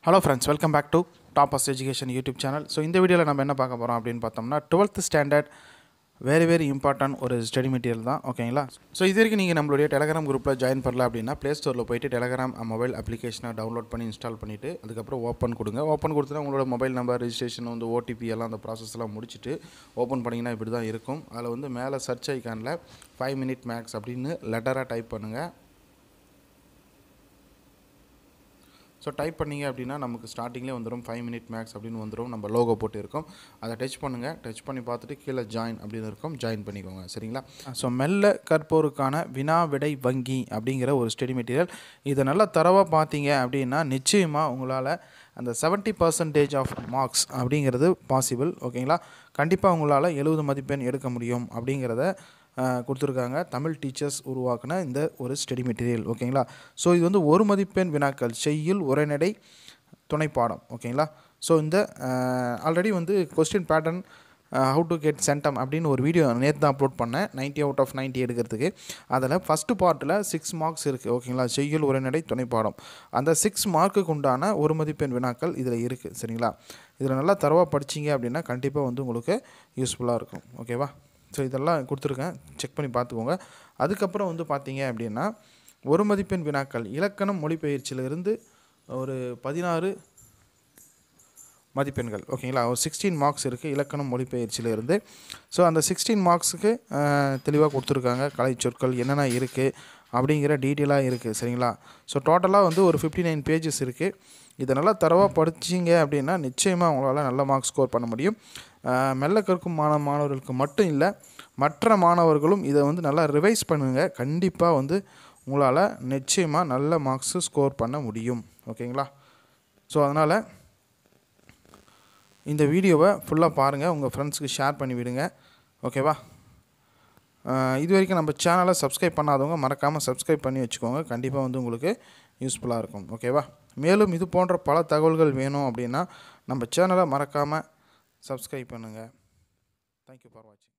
Hello friends, welcome back to Toppers Education YouTube channel. So இந்த வீடியோல நம்ம என்ன பார்க்க போறோம் அப்படினு பார்த்தோம்னா 12th standard very important ஒரு ஸ்டடி மெட்டீரியல் தான் ஓகேங்களா. ஸோ இது வரைக்கும் நீங்கள் நம்மளுடைய டெலகிராம் குரூப்பில் ஜாயின் பண்ணல அப்படின்னா ப்ளே ஸ்டோரில் போயிட்டு டெலகிராம் மொபைல் அப்ளிகேஷனை டவுன்லோட் பண்ணி இன்ஸ்டால் பண்ணிவிட்டு அதுக்கப்புறம் ஓப்பன் கொடுங்க. ஓப்பன் கொடுத்தா உங்களோட மொபைல் நம்பர் ரெஜிஸ்ட்ரேஷன் வந்து ஓடிபி எல்லாம் அந்த ப்ராசஸ்லாம் முடிச்சுட்டு ஓப்பன் பண்ணிங்கன்னா இப்படி தான் இருக்கும். அதில் வந்து மேலே சர்ச் ஐக்கானில் 5 minute max அப்படின்னு லெட்டராக டைப் பண்ணுங்கள். ஸோ டைப் பண்ணிங்க அப்படின்னா நமக்கு ஸ்டார்டிங்லேயே வந்துடும் 5 minute max அப்படின்னு வந்துடும். நம்ம லோகோ போட்டு இருக்கோம், அதை டச் பண்ணுங்கள். டச் பண்ணி பார்த்துட்டு கீழே ஜாயின் அப்படின்னு இருக்கும், ஜாயின் பண்ணிக்கோங்க சரிங்களா. ஸோ மெல்ல கற்போருக்கான வினா விடை வங்கி அப்படிங்கிற ஒரு ஸ்டடி மெட்டீரியல். இதை நல்லா தரவாக பார்த்தீங்க அப்படின்னா நிச்சயமாக உங்களால் அந்த 70% ஆஃப் மார்க்ஸ் அப்படிங்கிறது பாசிபிள் ஓகேங்களா. கண்டிப்பாக உங்களால் 70 மதிப்பெண் எடுக்க முடியும் அப்படிங்கிறத கொடுத்துருக்காங்க தமிழ் டீச்சர்ஸ் உருவாக்கின இந்த ஒரு ஸ்டடி மெட்டீரியல் ஓகேங்களா. ஸோ இது வந்து ஒரு மதிப்பெண் வினாக்கள், செய்யுள், உரைநடை, துணைப்பாடம் ஓகேங்களா. ஸோ இந்த ஆல்ரெடி வந்து question pattern how to get centum அப்படின்னு ஒரு வீடியோ நேற்று தான் அப்லோட் பண்ணேன் 90 out of 90 எடுக்கிறதுக்கு. அதில் ஃபஸ்ட்டு பார்ட்டில் 6 marks இருக்குது ஓகேங்களா. செய்யுள், உரைநடை, துணைப்பாடம், அந்த 6 மார்க்குக்கு உண்டான ஒரு மதிப்பெண் வினாக்கள் இதில் இருக்குது சரிங்களா. இதில் நல்லா தரவாக படிச்சிங்க அப்படின்னா கண்டிப்பாக வந்து உங்களுக்கு யூஸ்ஃபுல்லாக இருக்கும் ஓகேவா. ஸோ இதெல்லாம் கொடுத்துருக்கேன், செக் பண்ணி பார்த்துக்கோங்க. அதுக்கப்புறம் வந்து பார்த்தீங்க அப்படின்னா ஒரு மதிப்பெண் வினாக்கள் இலக்கணம் மொழிபெயர்ச்சியிலிருந்து ஒரு 16 மதிப்பெண்கள் ஓகேங்களா. ஒரு 16 marks இருக்குது இலக்கணம் மொழிபெயர்ச்சியிலிருந்து. ஸோ அந்த 16 marksக்கு தெளிவாக கொடுத்துருக்காங்க. கலை சொற்கள் என்னென்ன இருக்குது அப்படிங்கிற டீட்டெயிலாக இருக்குது சரிங்களா. ஸோ டோட்டலாக வந்து ஒரு 59 pages இருக்குது. இதை நல்லா தரவாக படிச்சிங்க அப்படின்னா நிச்சயமாக உங்களால் நல்ல மார்க்ஸ் ஸ்கோர் பண்ண முடியும். மெல்ல கற்கும் மாணவர்களுக்கு மட்டும் இல்லை, மற்ற மாணவர்களும் இதை வந்து நல்லா ரிவைஸ் பண்ணுங்கள். கண்டிப்பாக வந்து உங்களால் நிச்சயமாக நல்ல மார்க்ஸு ஸ்கோர் பண்ண முடியும் ஓகேங்களா. ஸோ அதனால் இந்த வீடியோவை ஃபுல்லாக பாருங்கள், உங்கள் ஃப்ரெண்ட்ஸுக்கு ஷேர் பண்ணி விடுங்க ஓகேவா. இது வரைக்கும் நம்ம சேனலை சப்ஸ்கிரைப் பண்ணாதவங்க மறக்காமல் சப்ஸ்கிரைப் பண்ணி வச்சுக்கோங்க. கண்டிப்பாக வந்து உங்களுக்கு யூஸ்ஃபுல்லாக இருக்கும் ஓகேவா. மேலும் இது போன்ற பல தகவல்கள் வேணும் அப்படின்னா நம்ம சேனலை மறக்காமல் சப்ஸ்கிரைப் பண்ணுங்கள். தேங்க்யூ ஃபார் வாட்சிங்.